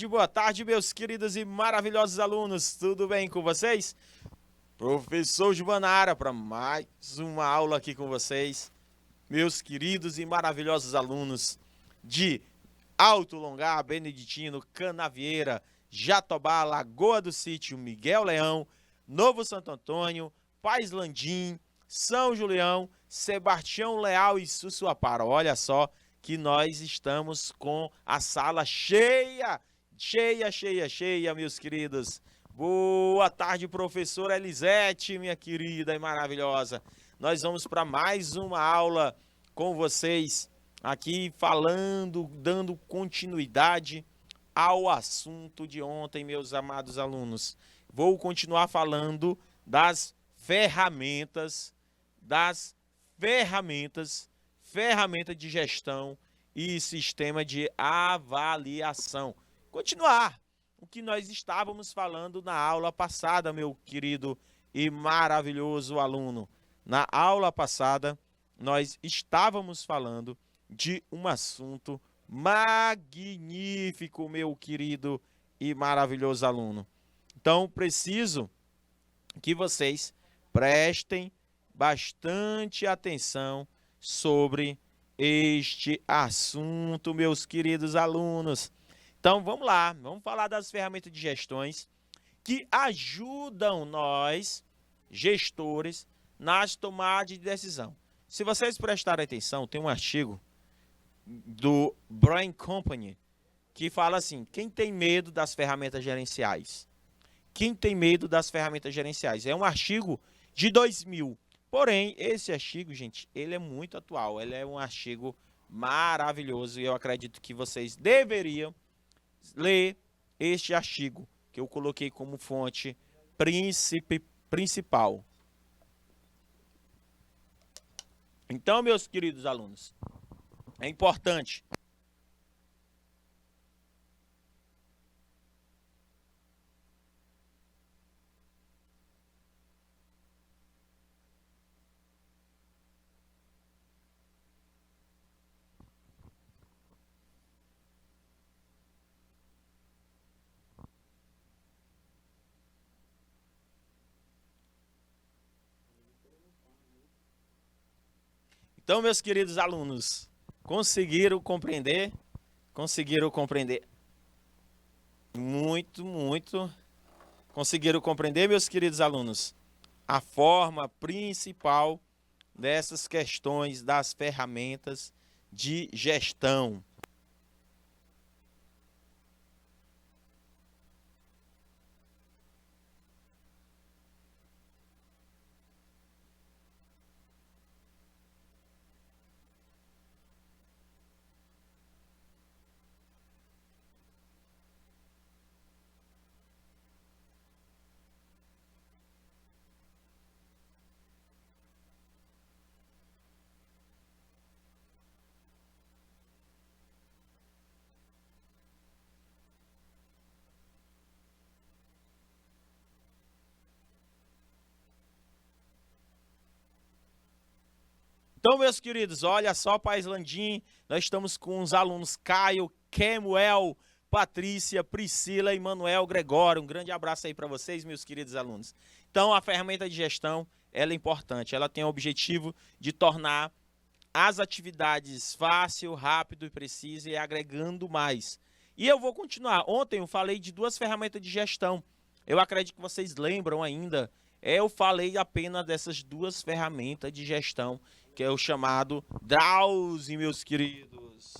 boa tarde, meus queridos e maravilhosos alunos. Tudo bem com vocês? Professor Juvanara para mais uma aula aqui com vocês, meus queridos e maravilhosos alunos de Alto Longar, Beneditino, Canavieira, Jatobá, Lagoa do Sítio, Miguel Leão, Novo Santo Antônio, Paz Landim, São Julião, Sebastião Leal e Sussuapara. Olha só que nós estamos com a sala cheia, meus queridos. Boa tarde, professora Elisete, minha querida e maravilhosa. Nós vamos para mais uma aula com vocês aqui falando, dando continuidade ao assunto de ontem, meus amados alunos. Vou continuar falando das ferramentas de gestão e sistema de avaliação. Continuar o que nós estávamos falando na aula passada, meu querido e maravilhoso aluno. Na aula passada, nós estávamos falando de um assunto magnífico, meu querido e maravilhoso aluno. Então, preciso que vocês prestem bastante atenção sobre este assunto, meus queridos alunos. Então, vamos lá, vamos falar das ferramentas de gestões que ajudam nós, gestores, nas tomadas de decisão. Se vocês prestarem atenção, tem um artigo do Brain Company que fala assim: quem tem medo das ferramentas gerenciais? Quem tem medo das ferramentas gerenciais? É um artigo de 2000. Porém, esse artigo, gente, ele é muito atual. Ele é um artigo maravilhoso e eu acredito que vocês deveriam ler este artigo que eu coloquei como fonte principal. Então, meus queridos alunos, é importante Então, meus queridos alunos, conseguiram compreender? Conseguiram compreender? Muito. Conseguiram compreender, meus queridos alunos? A forma principal dessas questões das ferramentas de gestão. Então, meus queridos, olha só, Paz Landim, nós estamos com os alunos Caio, Kemuel, Patrícia, Priscila e Manuel Gregório. Um grande abraço aí para vocês, meus queridos alunos. Então, a ferramenta de gestão, ela é importante. Ela tem o objetivo de tornar as atividades fácil, rápido e preciso e agregando mais. E eu vou continuar. Ontem eu falei de duas ferramentas de gestão. Eu acredito que vocês lembram ainda. Eu falei apenas dessas duas ferramentas de gestão, que é o chamado Drowsy, meus queridos.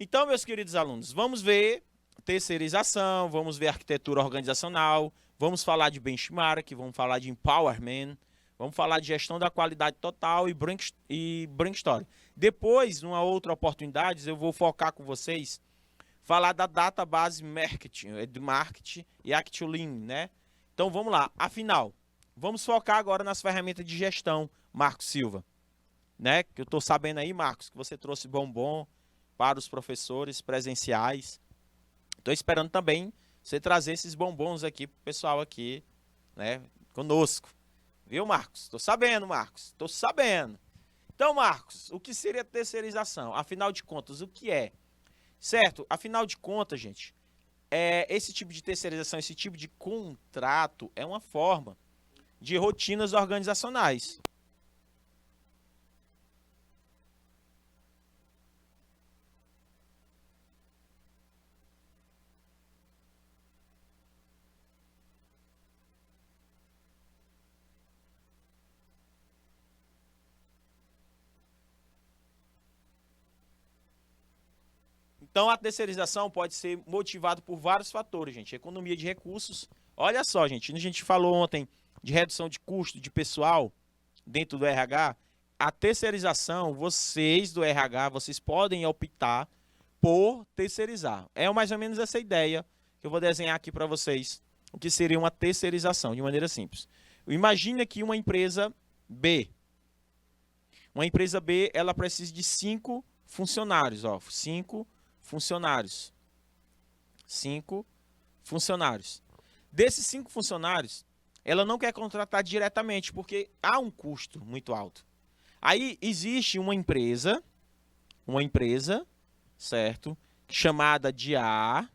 Então, meus queridos alunos, vamos ver terceirização, vamos ver arquitetura organizacional, vamos falar de benchmark, vamos falar de empowerment, vamos falar de gestão da qualidade total e brainstorm. Depois, numa outra oportunidade, eu vou focar com vocês, falar da database marketing, de marketing e Actiolean, né? Então vamos lá. Afinal, vamos focar agora nas ferramentas de gestão, Marcos Silva, né? Que eu estou sabendo aí, Marcos, que você trouxe bombom para os professores presenciais. Estou esperando também você trazer esses bombons aqui para o pessoal aqui, né? Conosco. Viu, Marcos? Estou sabendo, Marcos. Estou sabendo. Então, Marcos, o que seria terceirização? Afinal de contas, o que é? Certo? Afinal de contas, gente, esse tipo de terceirização, esse tipo de contrato é uma forma de rotinas organizacionais. Então, a terceirização pode ser motivada por vários fatores, gente. Economia de recursos. Olha só, gente, a gente falou ontem de redução de custo de pessoal dentro do RH. A terceirização, vocês do RH, vocês podem optar por terceirizar. É mais ou menos essa ideia que eu vou desenhar aqui para vocês. O que seria uma terceirização, de maneira simples. Imagine aqui uma empresa B. Uma empresa B, ela precisa de 5 funcionários, ó, 5 funcionários. 5 funcionários. Desses 5 funcionários, ela não quer contratar diretamente, porque há um custo muito alto. Aí existe uma empresa, certo? Chamada de A,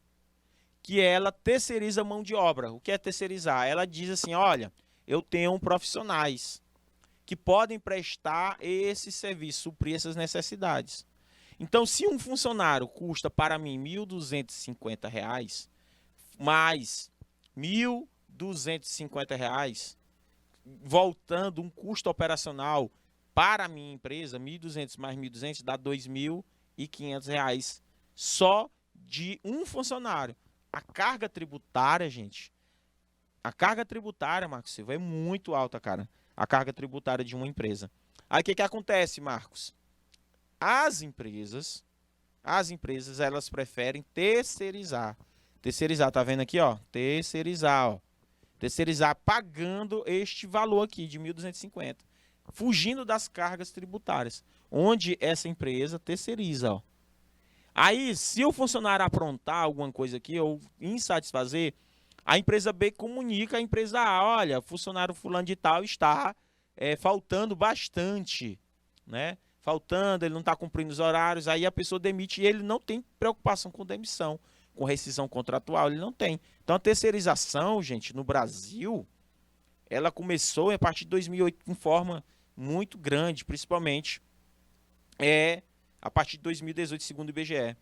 que ela terceiriza mão de obra. O que é terceirizar? Ela diz assim, olha, eu tenho profissionais que podem prestar esse serviço, suprir essas necessidades. Então, se um funcionário custa para mim R$ 1.250, mais R$ 1.250, voltando um custo operacional para a minha empresa, 1.200 mais 1.200 dá R$ 2.500 só de um funcionário. A carga tributária, gente, Marcos Silva, é muito alta, cara. A carga tributária de uma empresa. Aí o que acontece, Marcos? As empresas, elas preferem terceirizar. Terceirizar, tá vendo aqui, ó? Terceirizar, ó. Terceirizar pagando este valor aqui de 1.250, fugindo das cargas tributárias, onde essa empresa terceiriza, ó. Aí, se o funcionário aprontar alguma coisa aqui ou insatisfazer, a empresa B comunica à empresa A, olha, funcionário fulano de tal está faltando bastante, né? Faltando, ele não está cumprindo os horários, aí a pessoa demite e ele não tem preocupação com demissão, com rescisão contratual, ele não tem. Então, a terceirização, gente, no Brasil, ela começou a partir de 2008 com forma muito grande, principalmente a partir de 2018, segundo o IBGE.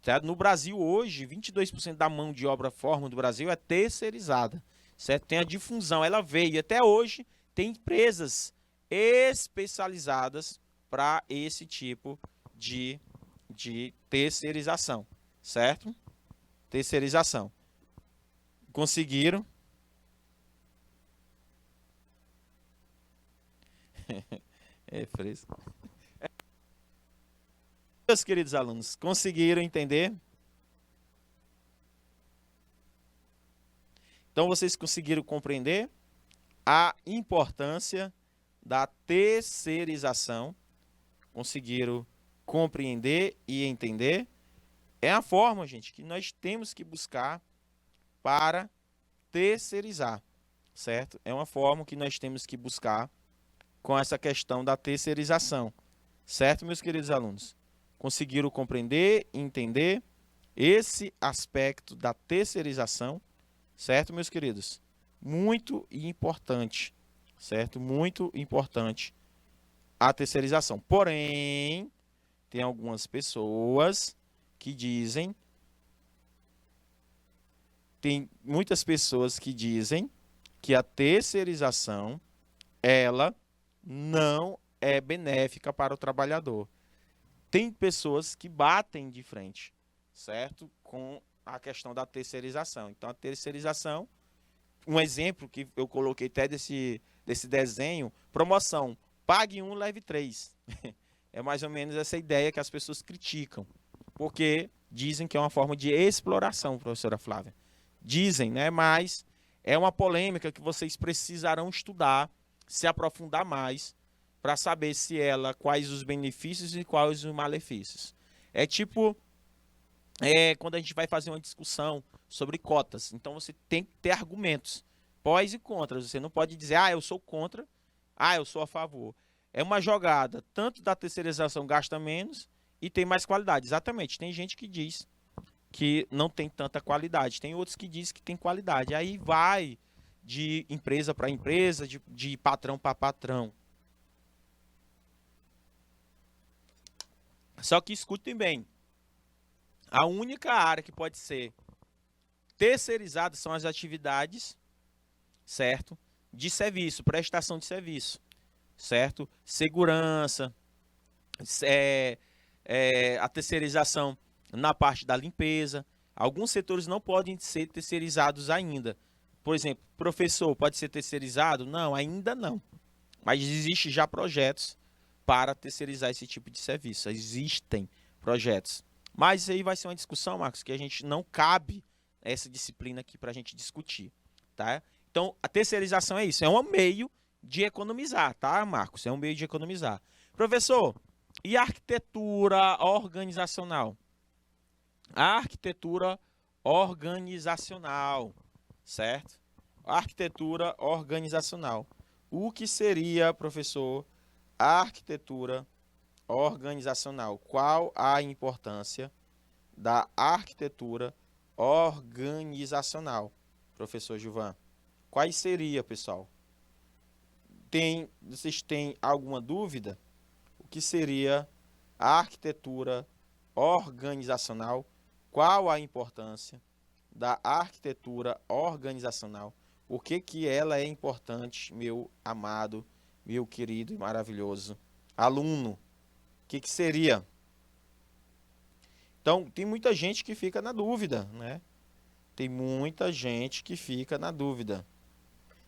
Certo? No Brasil, hoje, 22% da mão de obra forma do Brasil é terceirizada. Certo? Tem a difusão, ela veio. E até hoje, tem empresas especializadas para esse tipo de terceirização. Certo? Terceirização. Conseguiram? É fresco. Meus queridos alunos, conseguiram entender? Então, vocês conseguiram compreender a importância da terceirização? Conseguiram compreender e entender? É a forma, gente, que nós temos que buscar para terceirizar, certo? É uma forma que nós temos que buscar com essa questão da terceirização, certo, meus queridos alunos? Conseguiram compreender e entender esse aspecto da terceirização, certo, meus queridos? Muito importante, certo? Muito importante a terceirização. Porém, tem algumas pessoas que dizem, tem muitas pessoas que dizem que a terceirização, ela não é benéfica para o trabalhador. Tem pessoas que batem de frente, certo? Com a questão da terceirização. Então, a terceirização, um exemplo que eu coloquei até desse desenho, promoção, pague um, leve três. É mais ou menos essa ideia que as pessoas criticam, porque dizem que é uma forma de exploração, professora Flávia. Dizem, né? Mas é uma polêmica que vocês precisarão estudar, se aprofundar mais, para saber se ela, quais os benefícios e quais os malefícios. É tipo quando a gente vai fazer uma discussão sobre cotas. Então você tem que ter argumentos, pós e contras. Você não pode dizer, eu sou contra, eu sou a favor. É uma jogada, tanto da terceirização gasta menos e tem mais qualidade. Exatamente, tem gente que diz que não tem tanta qualidade, tem outros que dizem que tem qualidade. Aí vai de empresa para empresa, de patrão para patrão. Só que escutem bem, a única área que pode ser terceirizada são as atividades, certo? De serviço, prestação de serviço, certo? Segurança, a terceirização na parte da limpeza. Alguns setores não podem ser terceirizados ainda. Por exemplo, professor pode ser terceirizado? Não, ainda não. Mas existe já projetos para terceirizar esse tipo de serviço. Existem projetos. Mas isso aí vai ser uma discussão, Marcos, que a gente não cabe essa disciplina aqui para a gente discutir, tá? Então, a terceirização é isso, é um meio de economizar, tá, Marcos? É um meio de economizar. Professor, e a arquitetura organizacional? A arquitetura organizacional, certo? A arquitetura organizacional. O que seria, professor, a arquitetura organizacional? Qual a importância da arquitetura organizacional, professor Gilvan? Quais seria, pessoal? Vocês têm alguma dúvida? O que seria a arquitetura organizacional? Qual a importância da arquitetura organizacional? Por que ela é importante, meu amado, meu querido e maravilhoso aluno? O que seria? Então, tem muita gente que fica na dúvida, né? Tem muita gente que fica na dúvida,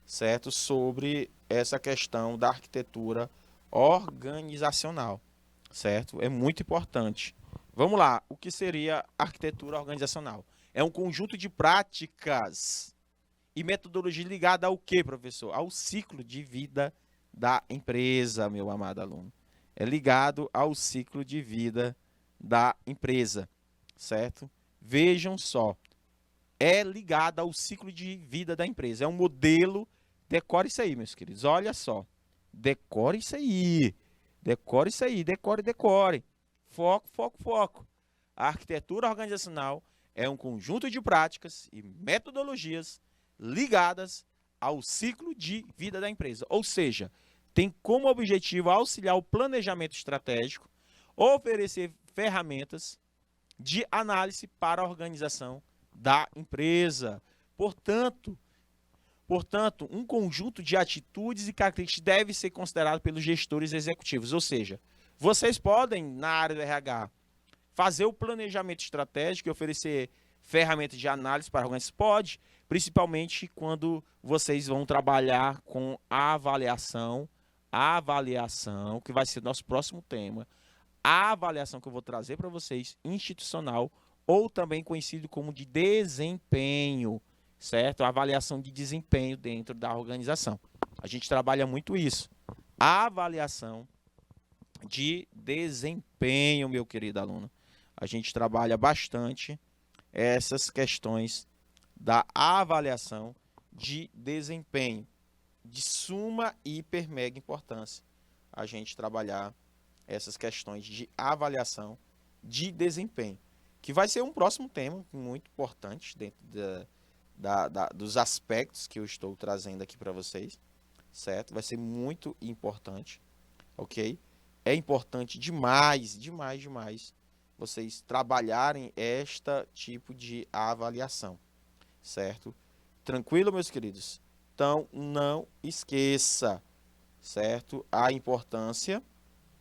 certo? Sobre essa questão da arquitetura organizacional, certo? É muito importante. Vamos lá, o que seria arquitetura organizacional? É um conjunto de práticas e metodologia ligada ao quê, professor? Ao ciclo de vida da empresa, meu amado aluno. É ligado ao ciclo de vida da empresa, certo? Vejam só, é ligado ao ciclo de vida da empresa. É um modelo, decore isso aí, meus queridos, olha só, decore isso aí, decore isso aí, decore, decore, foco, foco, foco. A arquitetura organizacional é um conjunto de práticas e metodologias ligadas ao ciclo de vida da empresa, ou seja, tem como objetivo auxiliar o planejamento estratégico, oferecer ferramentas de análise para a organização da empresa. Portanto, um conjunto de atitudes e características deve ser considerado pelos gestores executivos. Ou seja, vocês podem, na área do RH, fazer o planejamento estratégico e oferecer ferramentas de análise para a organização. Pode, principalmente quando vocês vão trabalhar com a avaliação, que vai ser nosso próximo tema. A avaliação que eu vou trazer para vocês, institucional, ou também conhecido como de desempenho, certo? A avaliação de desempenho dentro da organização. A gente trabalha muito isso. A avaliação de desempenho, meu querido aluno. A gente trabalha bastante essas questões da avaliação de desempenho, de suma e hiper mega importância. A gente trabalhar essas questões de avaliação de desempenho, que vai ser um próximo tema muito importante dentro dos aspectos que eu estou trazendo aqui para vocês, certo? Vai ser muito importante, ok? É importante demais, demais, demais vocês trabalharem este tipo de avaliação, certo? Tranquilo, meus queridos? Então, não esqueça, certo? A importância,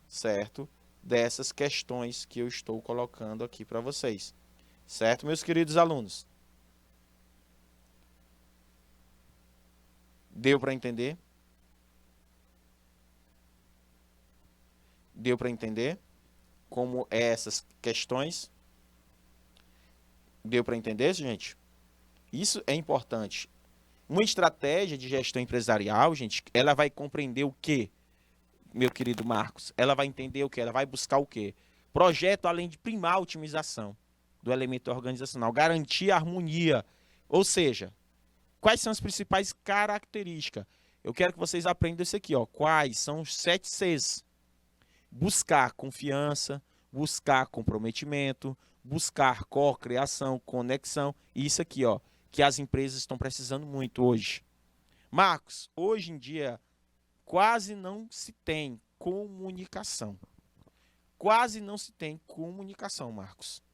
certo? Dessas questões que eu estou colocando aqui para vocês, Certo, meus queridos alunos? Deu para entender? Deu para entender como é essas questões? Deu para entender, gente? Isso é importante. Uma estratégia de gestão empresarial, gente, ela vai compreender o quê, meu querido Marcos? Ela vai entender o quê? Ela vai buscar o quê? Projeto, além de primar a otimização do elemento organizacional, garantir a harmonia. Ou seja, quais são as principais características? Eu quero que vocês aprendam isso aqui, ó. Quais são os 7 Cs? Buscar confiança, buscar comprometimento, buscar co-criação, conexão. E isso aqui, ó, que as empresas estão precisando muito hoje. Marcos, hoje em dia quase não se tem comunicação. Quase não se tem comunicação, Marcos.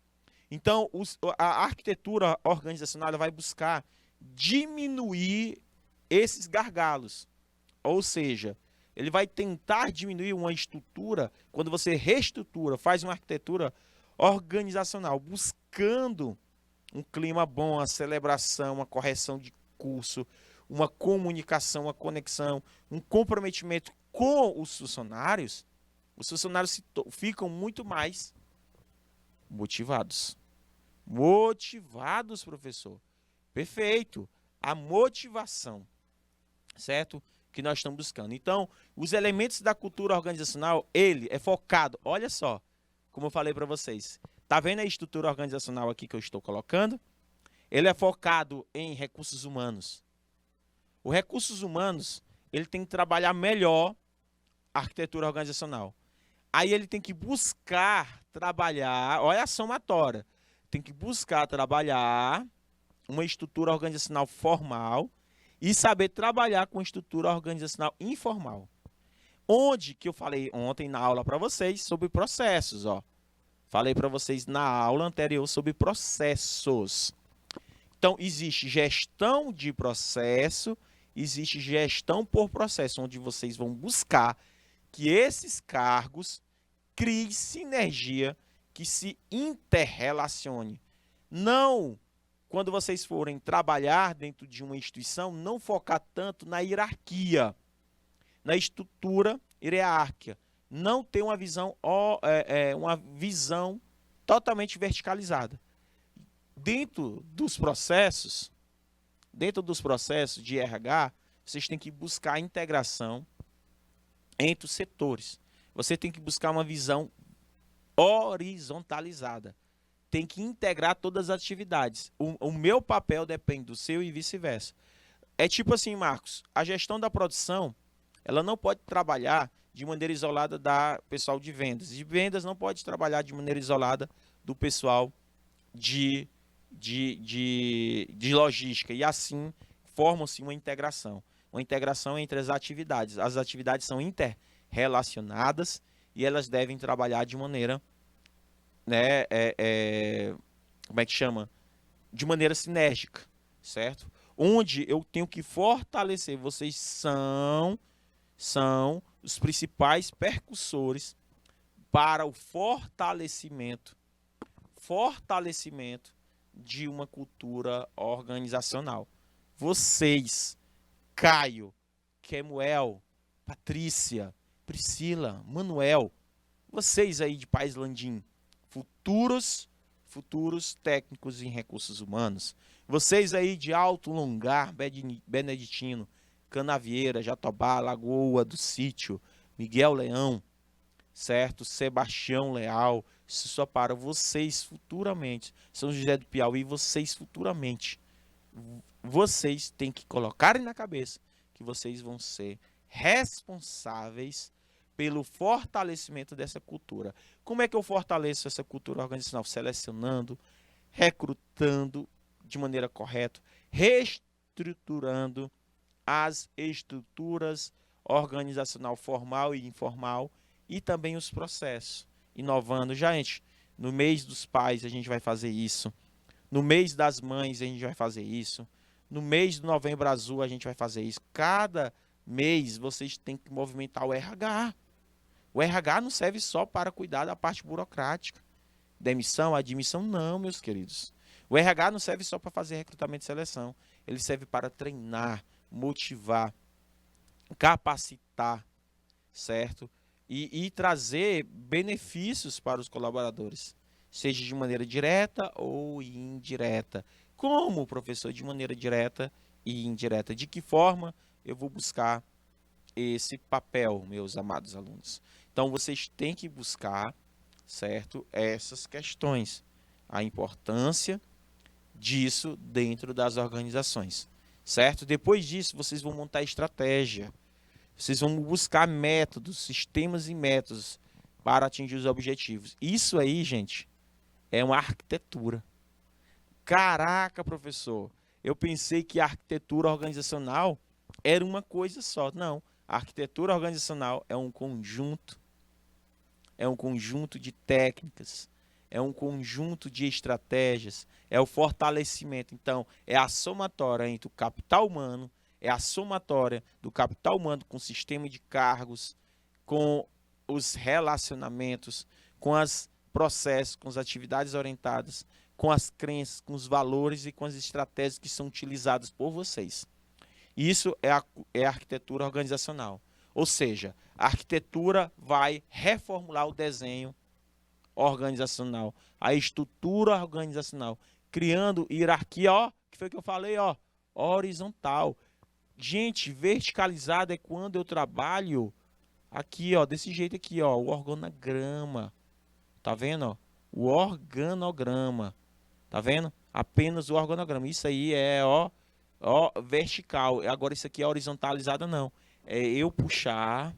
Então, a arquitetura organizacional ela vai buscar diminuir esses gargalos. Ou seja, ele vai tentar diminuir uma estrutura, quando você reestrutura, faz uma arquitetura organizacional, buscando um clima bom, a celebração, a correção de curso, uma comunicação, uma conexão, um comprometimento com os funcionários ficam muito mais motivados. Motivados, professor. Perfeito. A motivação, certo? Que nós estamos buscando. Então, os elementos da cultura organizacional, ele é focado, olha só, como eu falei para vocês. Tá vendo a estrutura organizacional aqui que eu estou colocando? Ele é focado em recursos humanos. Os recursos humanos, ele tem que trabalhar melhor a arquitetura organizacional. Aí ele tem que buscar trabalhar, olha a somatória, tem que buscar trabalhar uma estrutura organizacional formal e saber trabalhar com estrutura organizacional informal. Onde que eu falei ontem na aula para vocês sobre processos, ó. Falei para vocês na aula anterior sobre processos. Então, existe gestão de processo, existe gestão por processo, onde vocês vão buscar que esses cargos criem sinergia, que se interrelacione. Não, quando vocês forem trabalhar dentro de uma instituição, não focar tanto na hierarquia, na estrutura hierárquica. Não ter uma visão totalmente verticalizada. Dentro dos processos de RH, vocês têm que buscar a integração entre os setores. Você tem que buscar uma visão horizontalizada. Tem que integrar todas as atividades. O meu papel depende do seu e vice-versa. É tipo assim, Marcos, a gestão da produção, ela não pode trabalhar de maneira isolada da pessoal de vendas. E vendas não pode trabalhar de maneira isolada do pessoal de logística. E assim formam-se uma integração entre as atividades. As atividades são interrelacionadas e elas devem trabalhar de maneira, né, como é que chama? De maneira sinérgica, certo? Onde eu tenho que fortalecer, vocês são os principais percussores para o fortalecimento de uma cultura organizacional. Vocês, Caio, Kemuel, Patrícia, Priscila, Manuel, vocês aí de Paz Landim, futuros técnicos em recursos humanos, vocês aí de Alto Longar, Beneditino, Canavieira, Jatobá, Lagoa do Sítio, Miguel Leão, certo? Sebastião Leal, isso só para vocês futuramente. São José do Piauí, vocês futuramente. Vocês têm que colocarem na cabeça que vocês vão ser responsáveis pelo fortalecimento dessa cultura. Como é que eu fortaleço essa cultura organizacional? Selecionando, recrutando de maneira correta, reestruturando as estruturas organizacional formal e informal e também os processos. Inovando, gente, no mês dos pais a gente vai fazer isso, no mês das mães a gente vai fazer isso, no mês do Novembro Azul a gente vai fazer isso. Cada mês vocês têm que movimentar o RH. O RH não serve só para cuidar da parte burocrática. Demissão, admissão, não, meus queridos. O RH não serve só para fazer recrutamento e seleção. Ele serve para treinar, motivar, capacitar, certo? E trazer benefícios para os colaboradores, seja de maneira direta ou indireta. Como, professor, de maneira direta e indireta? De que forma eu vou buscar esse papel, meus amados alunos? Então, vocês têm que buscar, certo, essas questões. A importância disso dentro das organizações, certo? Depois disso, vocês vão montar estratégia. Vocês vão buscar métodos, sistemas e métodos para atingir os objetivos. Isso aí, gente, é uma arquitetura. Caraca, professor, eu pensei que a arquitetura organizacional era uma coisa só. Não, a arquitetura organizacional é um conjunto de técnicas, é um conjunto de estratégias, é o fortalecimento. Então, é a somatória entre o capital humano, é a somatória do capital humano com o sistema de cargos, com os relacionamentos, com os processos, com as atividades orientadas, com as crenças, com os valores e com as estratégias que são utilizadas por vocês. Isso é a arquitetura organizacional. Ou seja, a arquitetura vai reformular o desenho organizacional, a estrutura organizacional, criando hierarquia, ó, que foi que eu falei, ó, horizontal. Gente, verticalizado é quando eu trabalho aqui, ó, desse jeito aqui, ó, o organograma. Tá vendo, ó? O organograma. Tá vendo? Apenas o organograma. Isso aí é, ó, vertical. Agora isso aqui é horizontalizado, não. É eu puxar,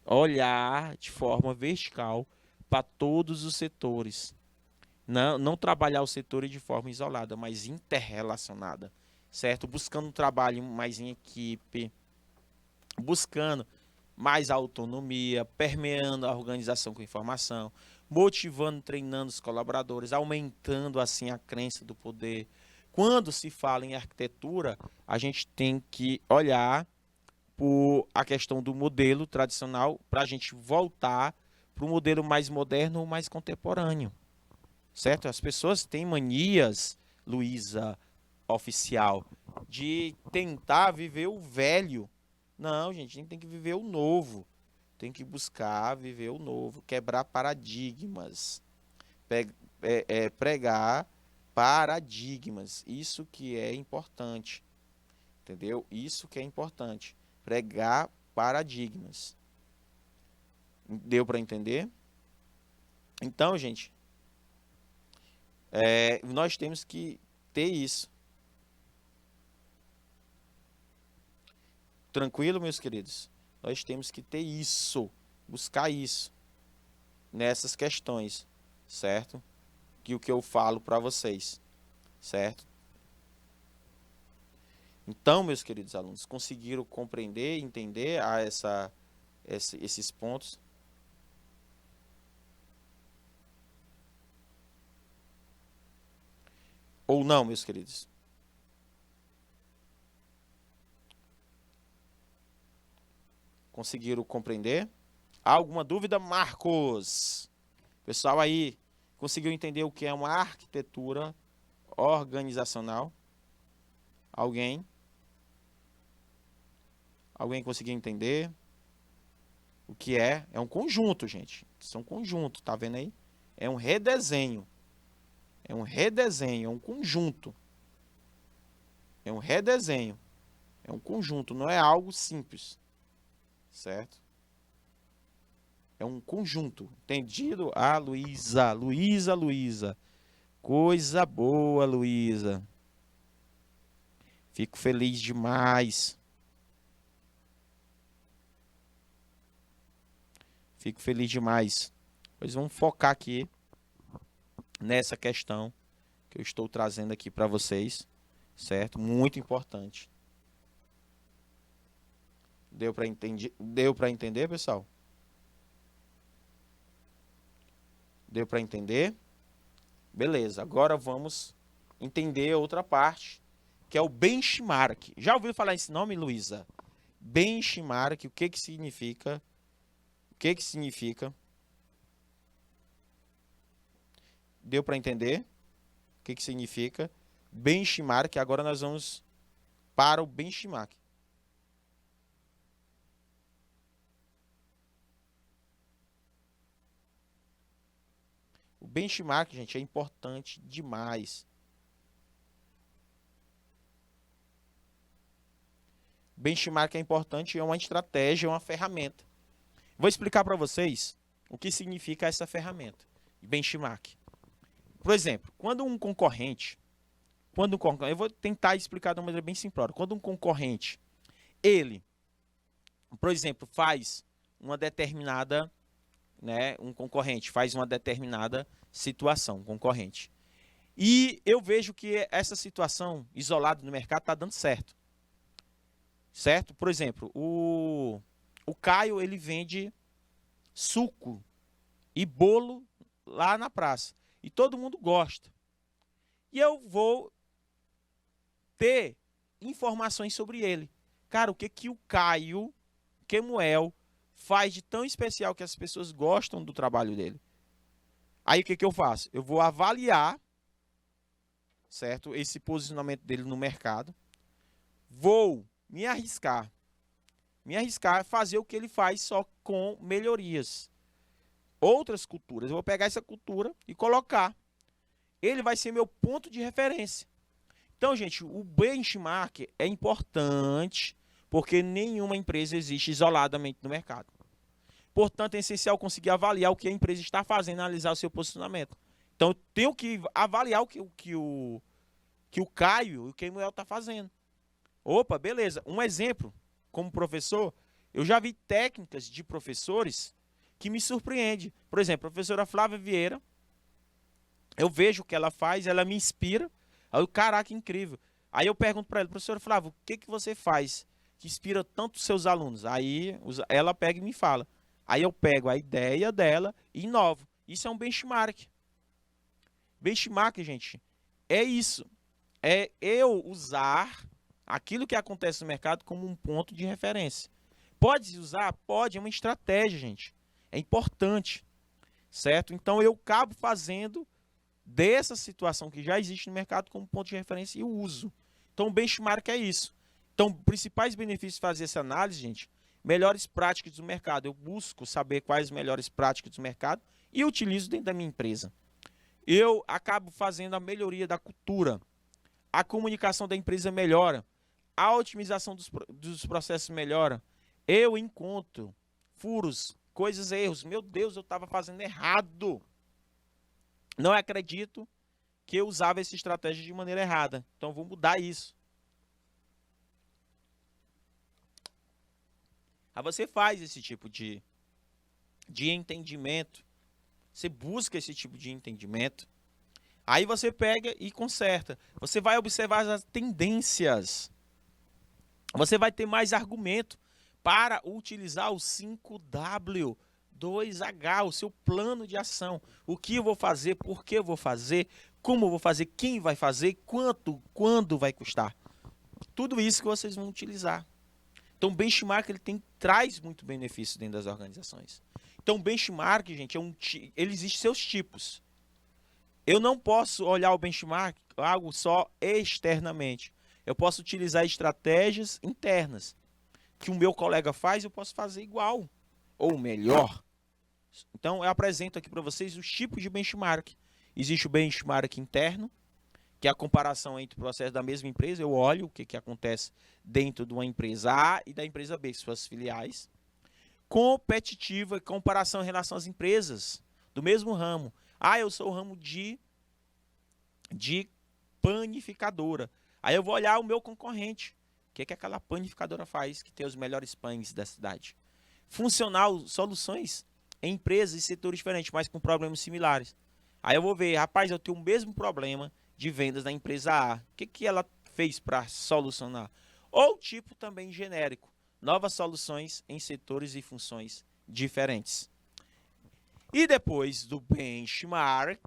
olhar de forma vertical para todos os setores. Não trabalhar os setores de forma isolada, mas interrelacionada, certo? Buscando um trabalho mais em equipe, buscando mais autonomia, permeando a organização com informação, motivando, treinando os colaboradores, aumentando assim a crença do poder. Quando se fala em arquitetura, a gente tem que olhar por a questão do modelo tradicional para a gente voltar para um modelo mais moderno ou mais contemporâneo, certo? As pessoas têm manias, Luísa, oficial, de tentar viver o velho. Não, gente, a gente tem que viver o novo. Tem que buscar viver o novo, quebrar paradigmas, pregar paradigmas. Isso que é importante, entendeu? Isso que é importante, pregar paradigmas. Deu para entender? Então, gente, nós temos que ter isso. Tranquilo, meus queridos? Nós temos que ter isso, buscar isso nessas questões, certo? Que o que eu falo para vocês, certo? Então, meus queridos alunos, conseguiram compreender, entender esses pontos? Ou não, meus queridos? Conseguiram compreender? Há alguma dúvida, Marcos? Pessoal aí, conseguiu entender o que é uma arquitetura organizacional? Alguém? Alguém conseguiu entender? O que é? É um conjunto, gente. Isso é um conjunto, tá vendo aí? É um redesenho. É um redesenho, é um conjunto. É um redesenho. É um conjunto, não é algo simples. Certo? É um conjunto. Entendido? Ah, Luísa, Luísa. Coisa boa, Luísa. Fico feliz demais. Fico feliz demais. Pois vamos focar aqui nessa questão que eu estou trazendo aqui para vocês, certo? Muito importante. Deu para entender, pessoal? Deu para entender? Beleza, agora vamos entender outra parte, que é o benchmark. Já ouviu falar esse nome, Luísa? Benchmark, o que que significa? O que que significa? Deu para entender? que significa benchmark. Agora nós vamos para o benchmark. O benchmark, gente, é importante demais. Benchmark é importante, é uma estratégia, é uma ferramenta. Vou explicar para vocês o que significa essa ferramenta, benchmark. Por exemplo, quando um concorrente, eu vou tentar explicar de uma maneira bem simplória. Quando um concorrente, ele, por exemplo, faz uma determinada, um concorrente faz uma determinada situação, concorrente. E eu vejo que essa situação isolada no mercado está dando certo. Certo? Por exemplo, o Caio, ele vende suco e bolo lá na praça. E todo mundo gosta. E eu vou ter informações sobre ele. Cara, o que que o Caio Kemuel faz de tão especial que as pessoas gostam do trabalho dele? Aí o que que eu faço? Eu vou avaliar, certo? Esse posicionamento dele no mercado. Vou me arriscar a fazer o que ele faz, só com melhorias. Outras culturas, eu vou pegar essa cultura e colocar. Ele vai ser meu ponto de referência. Então, gente, o benchmark é importante, porque nenhuma empresa existe isoladamente no mercado. Portanto, é essencial conseguir avaliar o que a empresa está fazendo, analisar o seu posicionamento. Então, eu tenho que avaliar o que o Caio e o Kemuel está fazendo. Opa, beleza. Um exemplo, como professor, eu já vi técnicas de professores que me surpreendem. Por exemplo, a professora Flávia Vieira, eu vejo o que ela faz, ela me inspira. Aí eu, caraca, incrível. Aí eu pergunto para ela, professora Flávia, o que que você faz que inspira tanto os seus alunos? Aí ela pega e me fala. Aí eu pego a ideia dela e inovo. Isso é um benchmark. Benchmark, gente, é isso. É eu usar aquilo que acontece no mercado como um ponto de referência. Pode usar? Pode, é uma estratégia, gente. É importante, certo? Então eu acabo fazendo dessa situação que já existe no mercado como ponto de referência e o uso. Então o benchmark é isso. Então, principais benefícios de fazer essa análise, gente, melhores práticas do mercado. Eu busco saber quais as melhores práticas do mercado e utilizo dentro da minha empresa. Eu acabo fazendo a melhoria da cultura. A comunicação da empresa melhora. A otimização dos processos melhora. Eu encontro furos, coisas, erros. Meu Deus, eu estava fazendo errado. Não acredito que eu usava essa estratégia de maneira errada. Então, vou mudar isso. Aí você faz esse tipo de entendimento. Você busca esse tipo de entendimento. Aí você pega e conserta. Você vai observar as tendências. Você vai ter mais argumento para utilizar o 5W, 2H, o seu plano de ação. O que eu vou fazer, por que eu vou fazer, como eu vou fazer, quem vai fazer, quanto, quando vai custar. Tudo isso que vocês vão utilizar. Então, o benchmark traz muito benefício dentro das organizações. Então, o benchmark, gente, ele existe seus tipos. Eu não posso olhar o benchmark algo só externamente. Eu posso utilizar estratégias internas. Que o meu colega faz, eu posso fazer igual ou melhor. Então, eu apresento aqui para vocês os tipos de benchmark. Existe o benchmark interno, que é a comparação entre o processo da mesma empresa. Eu olho o que acontece dentro de uma empresa A e da empresa B, suas filiais. Competitiva, comparação em relação às empresas do mesmo ramo. Ah, eu sou o ramo de panificadora. Aí eu vou olhar o meu concorrente. O que aquela panificadora faz que tem os melhores pães da cidade? Funcional, soluções em empresas e setores diferentes, mas com problemas similares. Aí eu vou ver, rapaz, eu tenho o mesmo problema de vendas da empresa A. O que ela fez para solucionar? Ou tipo também genérico, novas soluções em setores e funções diferentes. E depois do benchmark,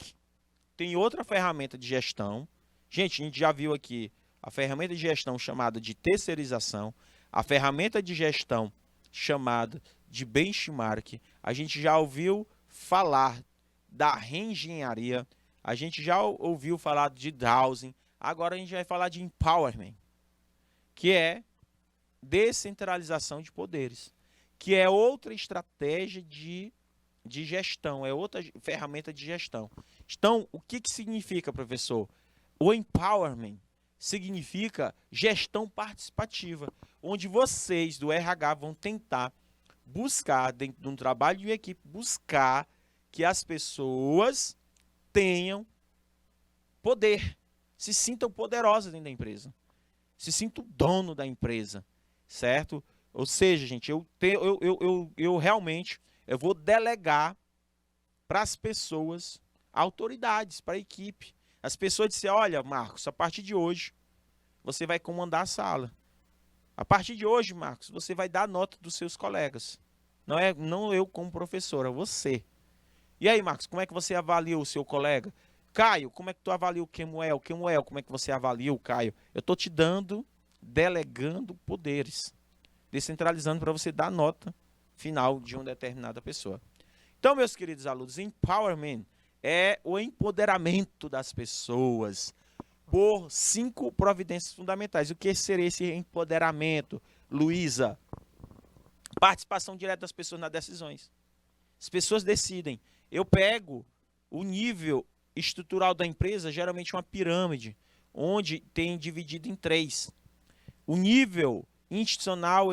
tem outra ferramenta de gestão. Gente, a gente já viu aqui a ferramenta de gestão chamada de terceirização, a ferramenta de gestão chamada de benchmark. A gente já ouviu falar da reengenharia, A gente já ouviu falar de dowsing, agora a gente vai falar de empowerment, que é descentralização de poderes, que é outra estratégia de gestão, é outra ferramenta de gestão. Então, o que significa, professor? O empowerment significa gestão participativa, onde vocês do RH vão tentar buscar, dentro de um trabalho de equipe, buscar que as pessoas tenham poder, se sintam poderosas dentro da empresa, se sintam dono da empresa, certo? Ou seja, gente, eu realmente vou delegar para as pessoas, autoridades, para a equipe. As pessoas disseram, olha, Marcos, a partir de hoje, você vai comandar a sala. A partir de hoje, Marcos, você vai dar nota dos seus colegas. Não eu como professora, você. E aí, Marcos, como é que você avalia o seu colega? Caio, como é que tu avalia o Kemuel? Kemuel, como é que você avalia o Caio? Eu estou te dando, delegando poderes, descentralizando para você dar nota final de uma determinada pessoa. Então, meus queridos alunos, empowerment é o empoderamento das pessoas por 5 providências fundamentais. O que seria esse empoderamento, Luísa? Participação direta das pessoas nas decisões. As pessoas decidem. Eu pego o nível estrutural da empresa, geralmente uma pirâmide, onde tem dividido em 3. O nível institucional,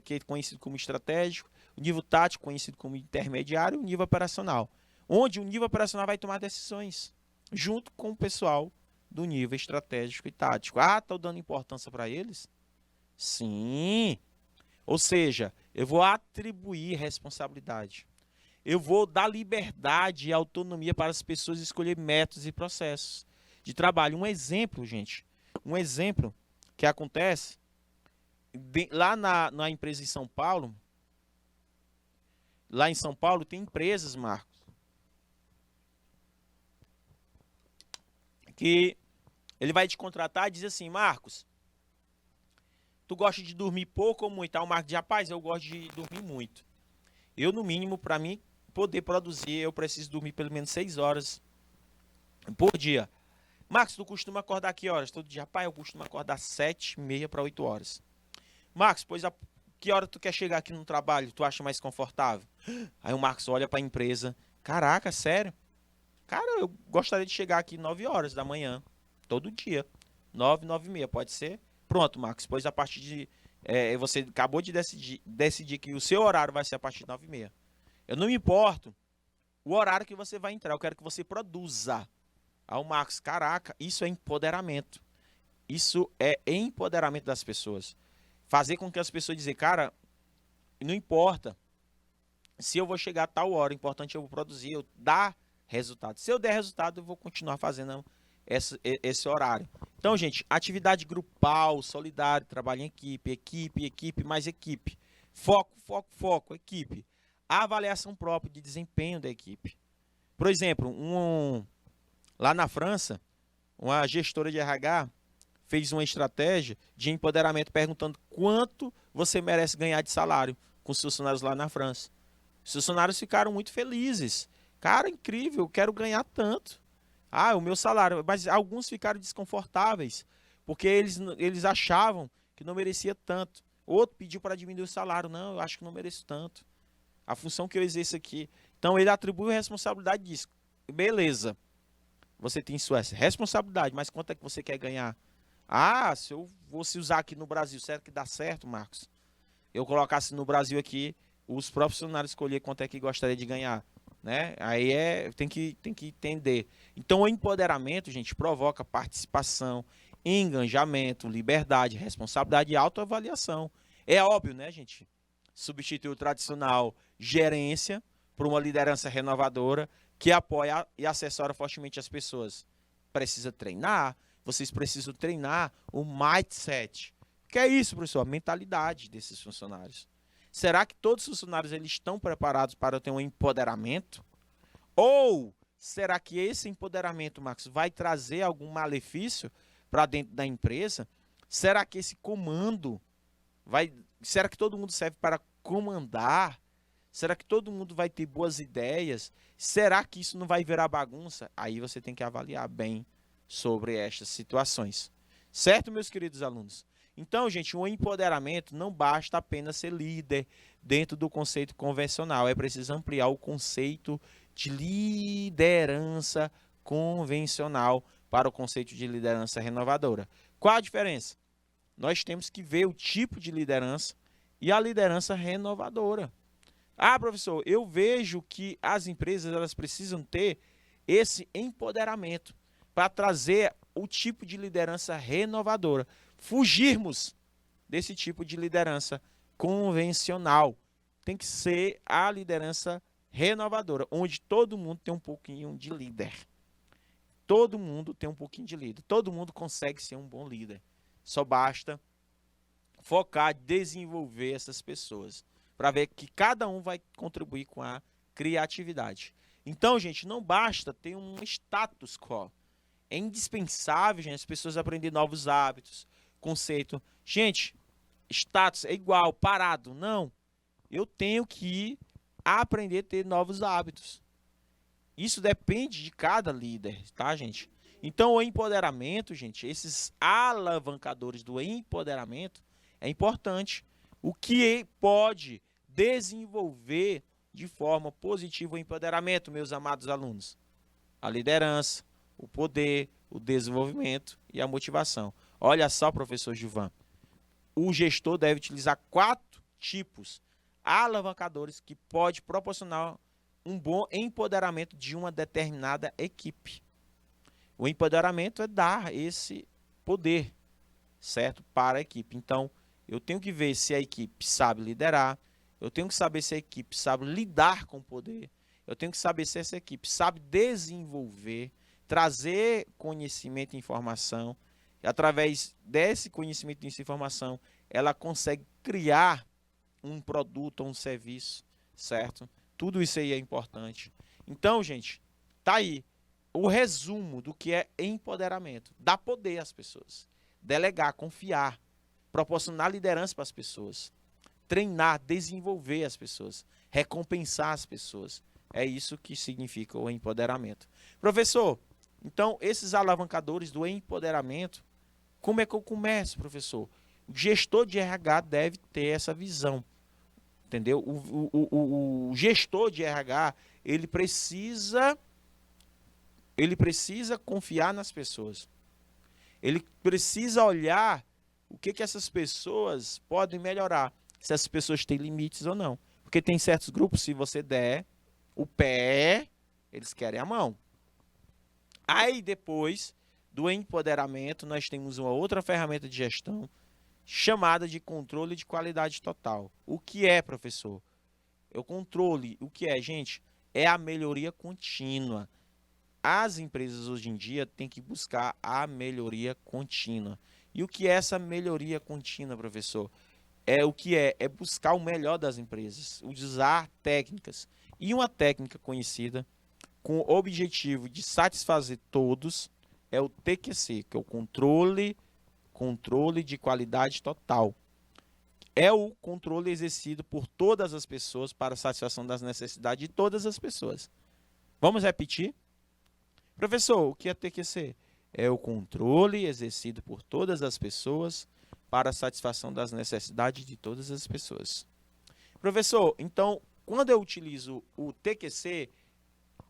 que é conhecido como estratégico, o nível tático, conhecido como intermediário, e o nível operacional. Onde o nível operacional vai tomar decisões, junto com o pessoal do nível estratégico e tático. Ah, estou dando importância para eles? Sim. Ou seja, eu vou atribuir responsabilidade. Eu vou dar liberdade e autonomia para as pessoas escolher métodos e processos de trabalho. Um exemplo, gente, que acontece lá na empresa em São Paulo. Lá em São Paulo tem empresas, Marcos, que ele vai te contratar e diz assim, Marcos, tu gosta de dormir pouco ou muito? Aí o Marcos diz, rapaz, eu gosto de dormir muito. Eu, no mínimo, para mim poder produzir, eu preciso dormir pelo menos 6 horas por dia. Marcos, tu costuma acordar que horas? Todo dia? Rapaz, eu costumo acordar 7h30 para 8 horas. Marcos, que hora tu quer chegar aqui no trabalho? Tu acha mais confortável? Aí o Marcos olha para a empresa. Caraca, sério? Cara, eu gostaria de chegar aqui 9 horas da manhã, todo dia. 9, 9h30, pode ser? Pronto, Marcos, pois a partir de... você acabou de decidir que o seu horário vai ser a partir de 9h30. Eu não me importo o horário que você vai entrar, eu quero que você produza. Aí o Marcos, caraca, isso é empoderamento. Isso é empoderamento das pessoas. Fazer com que as pessoas dizem, cara, não importa se eu vou chegar a tal hora, o importante é eu produzir, eu dar resultado. Se eu der resultado, eu vou continuar fazendo esse horário. Então, gente, atividade grupal, solidário, trabalho em equipe, mais equipe. Foco, equipe. A avaliação própria de desempenho da equipe. Por exemplo, lá na França, uma gestora de RH fez uma estratégia de empoderamento perguntando quanto você merece ganhar de salário com os funcionários lá na França. Os funcionários ficaram muito felizes. Cara, incrível, eu quero ganhar tanto. Ah, o meu salário. Mas alguns ficaram desconfortáveis, porque eles achavam que não merecia tanto. Outro pediu para diminuir o salário. Não, eu acho que não mereço tanto. A função que eu exerço aqui. Então, ele atribui a responsabilidade disso. Beleza. Você tem sua responsabilidade, mas quanto é que você quer ganhar? Ah, se eu fosse usar aqui no Brasil, será que dá certo, Marcos? Eu colocasse no Brasil aqui, os profissionais escolher quanto é que gostaria de ganhar, né? Aí tem que entender. Então, o empoderamento, gente, provoca participação, engajamento, liberdade, responsabilidade e autoavaliação. É óbvio, né, gente? Substitui o tradicional gerência por uma liderança renovadora que apoia e assessora fortemente as pessoas. Precisa treinar, vocês precisam treinar o mindset. O que é isso, professor? A mentalidade desses funcionários. Será que todos os funcionários eles estão preparados para ter um empoderamento? Ou será que esse empoderamento, Marcos, vai trazer algum malefício para dentro da empresa? Será que esse comando será que todo mundo serve para comandar? Será que todo mundo vai ter boas ideias? Será que isso não vai virar bagunça? Aí você tem que avaliar bem sobre estas situações. Certo, meus queridos alunos? Então, gente, o empoderamento não basta apenas ser líder dentro do conceito convencional. É preciso ampliar o conceito de liderança convencional para o conceito de liderança renovadora. Qual a diferença? Nós temos que ver o tipo de liderança e a liderança renovadora. Ah, professor, eu vejo que as empresas elas precisam ter esse empoderamento para trazer o tipo de liderança renovadora. Fugirmos desse tipo de liderança convencional. Tem que ser a liderança renovadora, onde todo mundo tem um pouquinho de líder. Todo mundo tem um pouquinho de líder. Todo mundo consegue ser um bom líder. Só basta focar, desenvolver essas pessoas, para ver que cada um vai contribuir com a criatividade. Então, gente, não basta ter um status quo. É indispensável, gente, as pessoas aprenderem novos hábitos, conceito. Gente, status é igual, parado. Não. Eu tenho que aprender a ter novos hábitos. Isso depende de cada líder, tá, gente? Então, o empoderamento, gente, esses alavancadores do empoderamento é importante. O que pode desenvolver de forma positiva o empoderamento, meus amados alunos? A liderança, o poder, o desenvolvimento e a motivação. Olha só, professor Gilvan, o gestor deve utilizar 4 tipos alavancadores que pode proporcionar um bom empoderamento de uma determinada equipe. O empoderamento é dar esse poder, certo, para a equipe. Então, eu tenho que ver se a equipe sabe liderar, eu tenho que saber se a equipe sabe lidar com o poder, eu tenho que saber se essa equipe sabe desenvolver, trazer conhecimento e informação, e através desse conhecimento e dessa informação, ela consegue criar um produto ou um serviço, certo? Tudo isso aí é importante. Então, gente, tá aí o resumo do que é empoderamento. Dar poder às pessoas, delegar, confiar, proporcionar liderança para as pessoas, treinar, desenvolver as pessoas, recompensar as pessoas. É isso que significa o empoderamento. Professor, então, esses alavancadores do empoderamento, como é que eu começo, professor? O gestor de RH deve ter essa visão, entendeu? O gestor de RH, ele precisa confiar nas pessoas. Ele precisa olhar o que essas pessoas podem melhorar, se essas pessoas têm limites ou não. Porque tem certos grupos, se você der o pé, eles querem a mão. Aí depois do empoderamento, nós temos uma outra ferramenta de gestão chamada de controle de qualidade total. O que é, professor? O controle, o que é, gente? É a melhoria contínua. As empresas hoje em dia têm que buscar a melhoria contínua. E o que é essa melhoria contínua, professor? É o que é buscar o melhor das empresas, usar técnicas. E uma técnica conhecida com o objetivo de satisfazer todos é o TQC, que é o controle de qualidade total. É o controle exercido por todas as pessoas para a satisfação das necessidades de todas as pessoas. Vamos repetir? Professor, o que é TQC? É o controle exercido por todas as pessoas para a satisfação das necessidades de todas as pessoas. Professor, então, quando eu utilizo o TQC,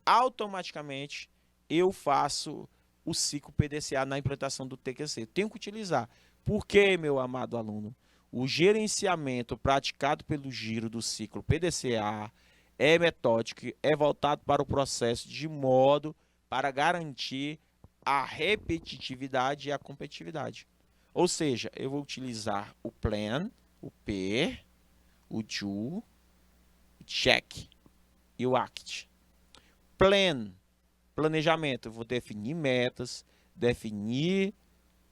automaticamente eu faço o ciclo PDCA na implantação do TQC. Tenho que utilizar. Por quê, meu amado aluno? O gerenciamento praticado pelo giro do ciclo PDCA é metódico, é voltado para o processo de modo para garantir a repetitividade e a competitividade. Ou seja, eu vou utilizar o plan, o P, o do, o check e o act. Plan, planejamento, eu vou definir metas, definir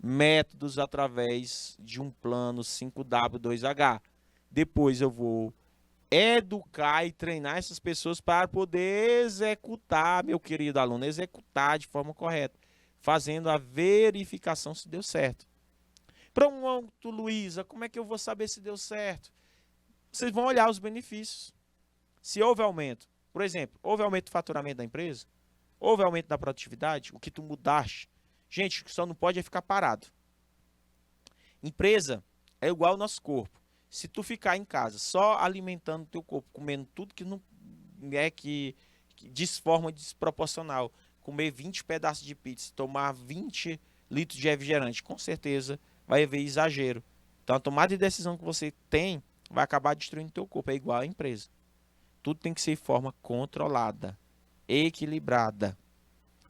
métodos através de um plano 5W2H. Depois eu vou educar e treinar essas pessoas para poder executar, meu querido aluno, executar de forma correta, fazendo a verificação se deu certo. Pronto, Luísa, como é que eu vou saber se deu certo? Vocês vão olhar os benefícios. Se houve aumento, por exemplo, houve aumento do faturamento da empresa, houve aumento da produtividade, o que tu mudaste, gente, só não pode é ficar parado. Empresa é igual ao nosso corpo. Se tu ficar em casa só alimentando o teu corpo, comendo tudo que não é que de forma desproporcional, comer 20 pedaços de pizza, tomar 20 litros de refrigerante, com certeza vai haver exagero. Então a tomada de decisão que você tem vai acabar destruindo o teu corpo, é igual à empresa. Tudo tem que ser de forma controlada, equilibrada,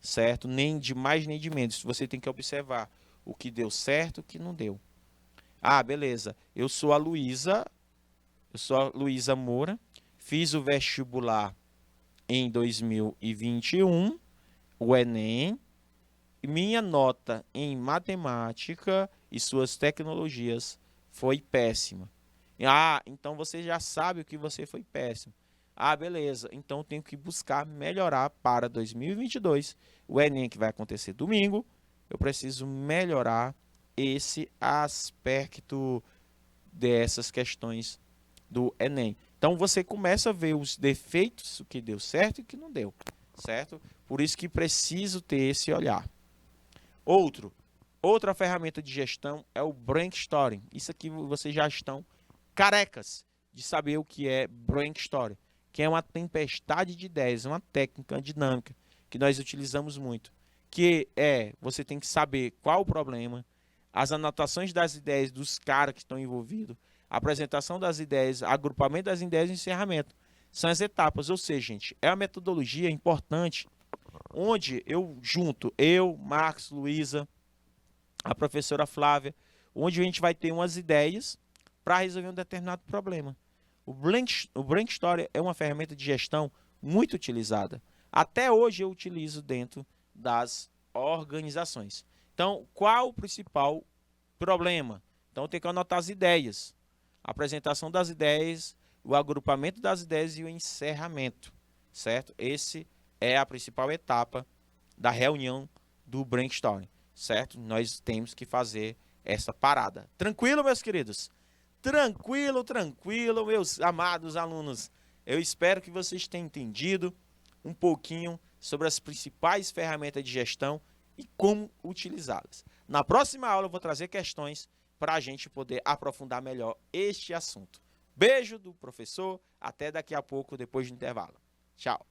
certo? Nem de mais nem de menos. Você tem que observar o que deu certo e o que não deu. Ah, beleza. Eu sou a Luísa Moura, fiz o vestibular em 2021, o Enem, e minha nota em matemática e suas tecnologias foi péssima. Ah, então você já sabe o que você foi péssimo. Ah, beleza. Então eu tenho que buscar melhorar para 2022. O Enem que vai acontecer domingo, eu preciso melhorar esse aspecto dessas questões do Enem. Então você começa a ver os defeitos, o que deu certo e o que não deu, certo? Por isso que preciso ter esse olhar. Outra ferramenta de gestão é o brainstorming. Isso aqui vocês já estão carecas de saber o que é brainstorming, que é uma tempestade de ideias, uma técnica dinâmica que nós utilizamos muito, que você tem que saber qual o problema, as anotações das ideias dos caras que estão envolvidos, a apresentação das ideias, agrupamento das ideias e encerramento. São as etapas, ou seja, gente, é uma metodologia importante, onde eu junto, Marcos, Luísa, a professora Flávia, onde a gente vai ter umas ideias para resolver um determinado problema. O brainstorming é uma ferramenta de gestão muito utilizada. Até hoje eu utilizo dentro das organizações. Então, qual o principal problema? Então, tem que anotar as ideias. A apresentação das ideias, o agrupamento das ideias e o encerramento, certo? Esse é a principal etapa da reunião do brainstorming, certo? Nós temos que fazer essa parada. Tranquilo, meus queridos? Tranquilo, tranquilo, meus amados alunos. Eu espero que vocês tenham entendido um pouquinho sobre as principais ferramentas de gestão e como utilizá-las. Na próxima aula eu vou trazer questões para a gente poder aprofundar melhor este assunto. Beijo do professor, até daqui a pouco, depois do intervalo. Tchau.